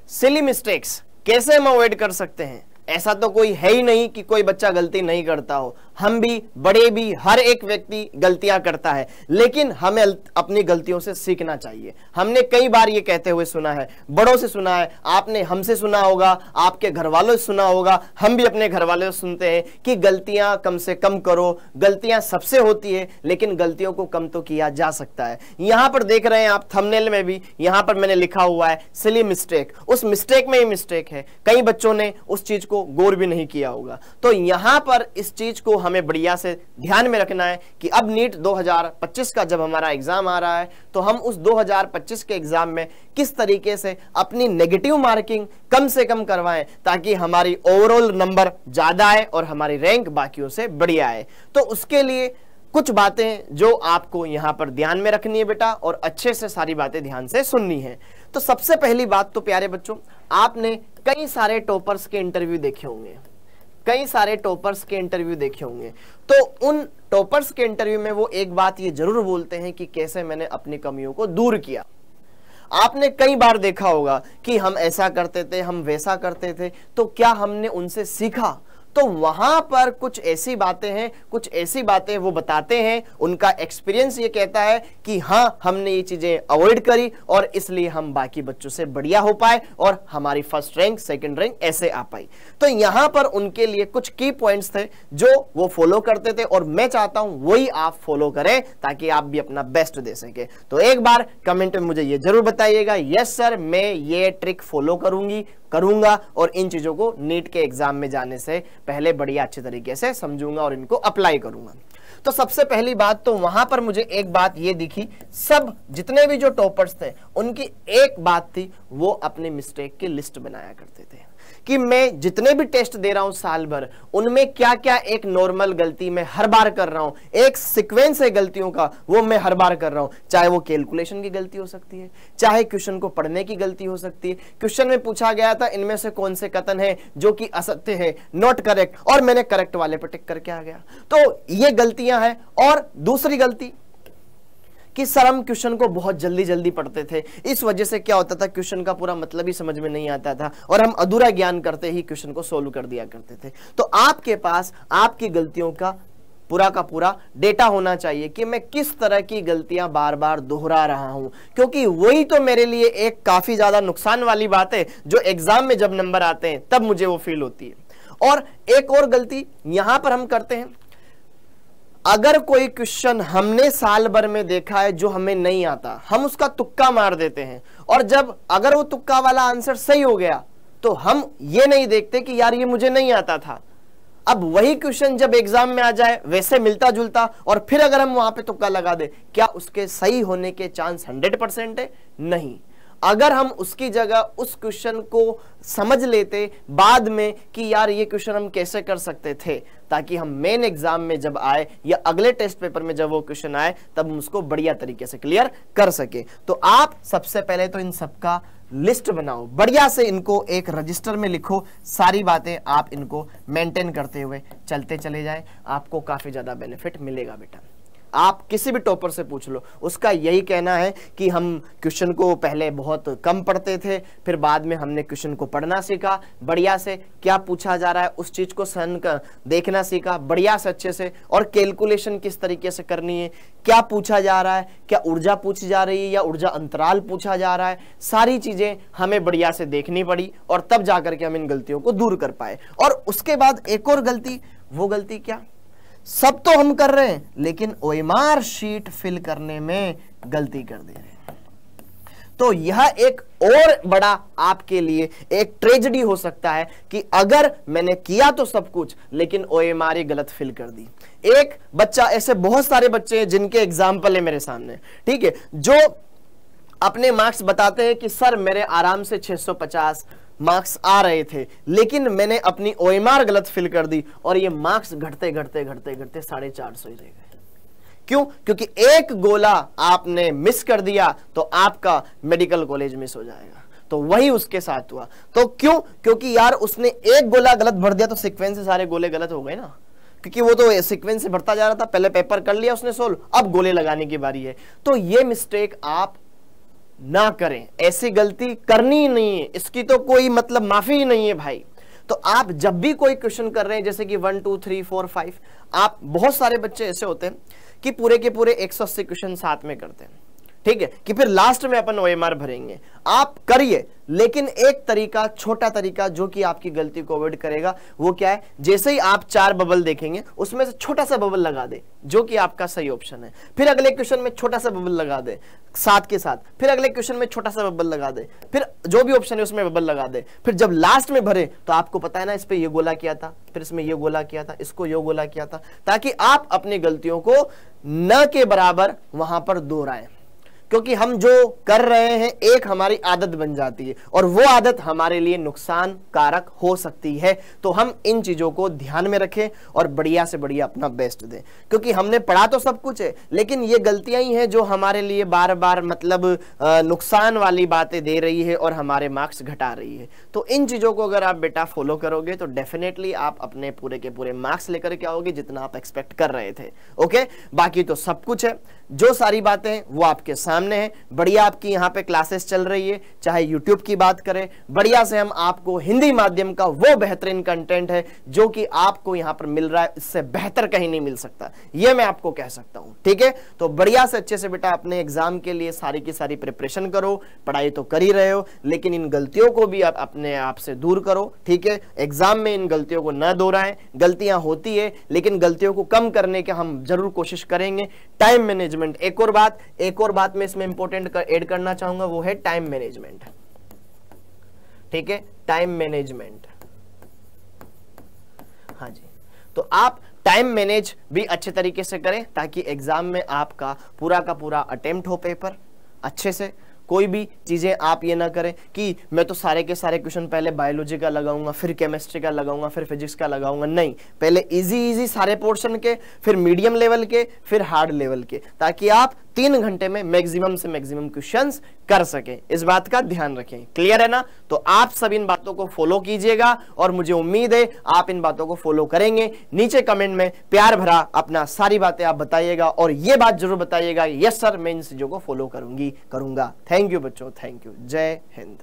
Silly mistakes कैसे हम avoid कर सकते हैं? ऐसा तो कोई है ही नहीं कि कोई बच्चा गलती नहीं करता हो, हम भी, बड़े भी, हर एक व्यक्ति गलतियां करता है, लेकिन हमें अपनी गलतियों से सीखना चाहिए। हमने कई बार ये कहते हुए सुना है, बड़ों से सुना है, आपने हमसे सुना होगा, आपके घर वालों से सुना होगा, हम भी अपने घर वालों से सुनते हैं कि गलतियां कम से कम करो। गलतियां सबसे होती है, लेकिन गलतियों को कम तो किया जा सकता है। यहां पर देख रहे हैं आप थंबनेल में भी, यहां पर मैंने लिखा हुआ है सिली मिस्टेक। उस मिस्टेक में ही मिस्टेक है, कई बच्चों ने उस चीज को गौर भी नहीं किया होगा। तो यहां पर इस चीज को हमें बढ़िया से ध्यान में रखना है कि अब नीट 2025 का जब हमारा एग्जाम आ रहा है, तो हम उस 2025 के एग्जाम में किस तरीके से अपनी नेगेटिव मार्किंग कम से कम करवाएं, ताकि हमारी ओवरऑल नंबर ज्यादा आए और हमारी रैंक बाकियों से बढ़िया आए। तो उसके लिए कुछ बातें जो आपको यहां पर ध्यान में रखनी है बेटा, और अच्छे से सारी बातें ध्यान से सुननी है। तो सबसे पहली बात तो प्यारे बच्चों, आपने कई सारे टॉपर्स के इंटरव्यू देखे होंगे, कई सारे टॉपर्स के इंटरव्यू देखे होंगे। तो उन टॉपर्स के इंटरव्यू में वो एक बात ये जरूर बोलते हैं कि कैसे मैंने अपनी कमियों को दूर किया। आपने कई बार देखा होगा कि हम ऐसा करते थे, हम वैसा करते थे, तो क्या हमने उनसे सीखा? तो वहां पर कुछ ऐसी बातें हैं, कुछ ऐसी बातें वो बताते हैं, उनका एक्सपीरियंस ये कहता है कि हाँ, हमने ये चीजें अवॉइड करी और इसलिए हम बाकी बच्चों से बढ़िया हो पाए और हमारी फर्स्ट रैंक, सेकंड रैंक ऐसे आ पाई। तो यहां पर उनके लिए कुछ की पॉइंट्स थे जो वो फॉलो करते थे, और मैं चाहता हूं वही आप फॉलो करें ताकि आप भी अपना बेस्ट दे सके। तो एक बार कमेंट में मुझे ये जरूर बताइएगा, यस सर मैं ये ट्रिक फॉलो करूंगा और इन चीजों को नीट के एग्जाम में जाने से पहले बढ़िया अच्छे तरीके से समझूंगा और इनको अप्लाई करूंगा। तो सबसे पहली बात तो वहां पर मुझे एक बात ये दिखी, सब जितने भी जो टॉपर्स थे उनकी एक बात थी, वो अपनी मिस्टेक की लिस्ट बनाया करते थे कि मैं जितने भी टेस्ट दे रहा हूं साल भर, उनमें क्या क्या एक नॉर्मल गलती मैं हर बार कर रहा हूं, एक सीक्वेंस है गलतियों का वो मैं हर बार कर रहा हूं। चाहे वो कैलकुलेशन की गलती हो सकती है, चाहे क्वेश्चन को पढ़ने की गलती हो सकती है। क्वेश्चन में पूछा गया था इनमें से कौन से कथन है जो कि असत्य है, नॉट करेक्ट, और मैंने करेक्ट वाले पर टिक करके आ गया। तो ये गलतियां हैं। और दूसरी गलती कि सर हम क्वेश्चन को बहुत जल्दी जल्दी पढ़ते थे, इस वजह से क्या होता था, क्वेश्चन का पूरा मतलब ही समझ में नहीं आता था और हम अधूरा ज्ञान करते ही क्वेश्चन को सोल्व कर दिया करते थे। तो आपके पास आपकी गलतियों का पूरा डेटा होना चाहिए कि मैं किस तरह की गलतियां बार बार दोहरा रहा हूं, क्योंकि वही तो मेरे लिए एक काफी ज्यादा नुकसान वाली बात है जो एग्जाम में जब नंबर आते हैं तब मुझे वो फील होती है। और एक और गलती यहां पर हम करते हैं, अगर कोई क्वेश्चन हमने साल भर में देखा है जो हमें नहीं आता, हम उसका तुक्का मार देते हैं, और जब अगर वो तुक्का वाला आंसर सही हो गया तो हम ये नहीं देखते कि यार ये मुझे नहीं आता था। अब वही क्वेश्चन जब एग्जाम में आ जाए वैसे मिलता जुलता, और फिर अगर हम वहां पे तुक्का लगा दे, क्या उसके सही होने के चांस 100% है? नहीं। अगर हम उसकी जगह उस क्वेश्चन को समझ लेते बाद में कि यार ये क्वेश्चन हम कैसे कर सकते थे, ताकि हम मेन एग्जाम में जब आए या अगले टेस्ट पेपर में जब वो क्वेश्चन आए तब हम उसको बढ़िया तरीके से क्लियर कर सके। तो आप सबसे पहले तो इन सबका लिस्ट बनाओ, बढ़िया से इनको एक रजिस्टर में लिखो, सारी बातें आप इनको मेंटेन करते हुए चलते चले जाएं, आपको काफी ज्यादा बेनिफिट मिलेगा बेटा। आप किसी भी टॉपर से पूछ लो, उसका यही कहना है कि हम क्वेश्चन को पहले बहुत कम पढ़ते थे, फिर बाद में हमने क्वेश्चन को पढ़ना सीखा, बढ़िया से क्या पूछा जा रहा है उस चीज को देखना सीखा बढ़िया से अच्छे से, और कैलकुलेशन किस तरीके से करनी है, क्या पूछा जा रहा है, क्या ऊर्जा पूछी जा रही है या ऊर्जा अंतराल पूछा जा रहा है, सारी चीजें हमें बढ़िया से देखनी पड़ी, और तब जाकर के हम इन गलतियों को दूर कर पाए। और उसके बाद एक और गलती, वो गलती क्या, सब तो हम कर रहे हैं लेकिन ओएमआर शीट फिल करने में गलती कर दे रहे हैं। तो यह एक और बड़ा आपके लिए एक ट्रेजेडी हो सकता है कि अगर मैंने किया तो सब कुछ लेकिन ओएमआर गलत फिल कर दी। एक बच्चा, ऐसे बहुत सारे बच्चे हैं जिनके एग्जाम्पल है मेरे सामने, ठीक है, जो अपने मार्क्स बताते हैं कि सर मेरे आराम से 650 मार्क्स आ रहे थे, लेकिन मैंने अपनी ओएमआर गलत फिल कर दी और ये मार्क्स घटते घटते घटते घटते 450 ही रह गए। क्यों? क्योंकि एक गोला आपने मिस कर दिया तो आपका मेडिकल कॉलेज मिस हो जाएगा। तो वही उसके साथ हुआ। तो क्यों? क्योंकि यार उसने एक गोला गलत भर दिया तो सीक्वेंस से सारे गोले गलत हो गए ना, क्योंकि वो तो सीक्वेंस से भरता जा रहा था, पहले पेपर कर लिया उसने सोल्व, अब गोले लगाने की बारी है। तो ये मिस्टेक आप ना करें, ऐसी गलती करनी ही नहीं है, इसकी तो कोई मतलब माफी ही नहीं है भाई। तो आप जब भी कोई क्वेश्चन कर रहे हैं, जैसे कि 1 2 3 4 5, आप बहुत सारे बच्चे ऐसे होते हैं कि पूरे के पूरे 180 क्वेश्चन साथ में करते हैं, ठीक है, कि फिर लास्ट में अपन OMR भरेंगे। आप करिए, लेकिन एक तरीका, छोटा तरीका जो कि आपकी गलती को अवॉइड करेगा, वो क्या है, जैसे ही आप 4 बबल देखेंगे उसमें से छोटा सा बबल लगा दे, जो कि आपका सही ऑप्शन है। फिर अगले क्वेश्चन में छोटा सा बबल लगा दे साथ के साथ, फिर अगले क्वेश्चन में छोटा सा बबल लगा दे, फिर जो भी ऑप्शन है उसमें बबल लगा दे। फिर जब लास्ट में भरे तो आपको पता है ना, इस पे ये गोला किया था, फिर इसमें ये गोला किया था, इसको ये गोला किया था, ताकि आप अपनी गलतियों को न के बराबर वहां पर दोहराएं। क्योंकि हम जो कर रहे हैं एक हमारी आदत बन जाती है, और वो आदत हमारे लिए नुकसान कारक हो सकती है। तो हम इन चीजों को ध्यान में रखें और बढ़िया से बढ़िया अपना बेस्ट दें, क्योंकि हमने पढ़ा तो सब कुछ है, लेकिन ये गलतियां ही हैं जो हमारे लिए बार बार मतलब नुकसान वाली बातें दे रही है और हमारे मार्क्स घटा रही है। तो इन चीजों को अगर आप बेटा फॉलो करोगे तो डेफिनेटली आप अपने पूरे के पूरे मार्क्स लेकर के आओगे, जितना आप एक्सपेक्ट कर रहे थे। ओके, बाकी तो सब कुछ है, जो सारी बातें हैं वो आपके सामने है। बढ़िया आपकी यहाँ पे क्लासेस चल रही है, चाहे YouTube की बात करें, बढ़िया से हम आपको हिंदी माध्यम का वो बेहतरीन कंटेंट है जो कि आपको यहाँ पर मिल रहा है, इससे बेहतर कहीं नहीं मिल सकता, ये मैं आपको कह सकता हूँ। ठीक है, तो बढ़िया से अच्छे से बेटा अपने एग्जाम के लिए सारी की सारी प्रिपरेशन करो, पढ़ाई तो कर ही रहे हो, लेकिन इन गलतियों को भी आप अपने आप से दूर करो। ठीक है, एग्जाम में इन गलतियों को न दोहराएं, गलतियां होती है लेकिन गलतियों को कम करने के हम जरूर कोशिश करेंगे। टाइम मैनेजमेंट, एक और बात मैं इसमें इंपॉर्टेंट ऐड करना चाहूंगा, वो है टाइम मैनेजमेंट। ठीक है, टाइम मैनेजमेंट, हाँ जी, तो आप टाइम मैनेज भी अच्छे तरीके से करें ताकि एग्जाम में आपका पूरा का पूरा अटेम्प्ट हो पेपर अच्छे से। कोई भी चीजें आप ये ना करें कि मैं तो सारे के सारे क्वेश्चन पहले बायोलॉजी का लगाऊंगा, फिर केमिस्ट्री का लगाऊंगा, फिर फिजिक्स का लगाऊंगा। नहीं, पहले इजी सारे पोर्शन के, फिर मीडियम लेवल के, फिर हार्ड लेवल के, ताकि आप 3 घंटे में मैक्सिमम से मैक्सिमम क्वेश्चंस कर सके। इस बात का ध्यान रखें। क्लियर है ना? तो आप सब इन बातों को फॉलो कीजिएगा और मुझे उम्मीद है आप इन बातों को फॉलो करेंगे। नीचे कमेंट में प्यार भरा अपना सारी बातें आप बताइएगा और ये बात जरूर बताइएगा, यस सर मैं इन चीजों को फॉलो करूंगा। थैंक यू बच्चों, थैंक यू। जय हिंद।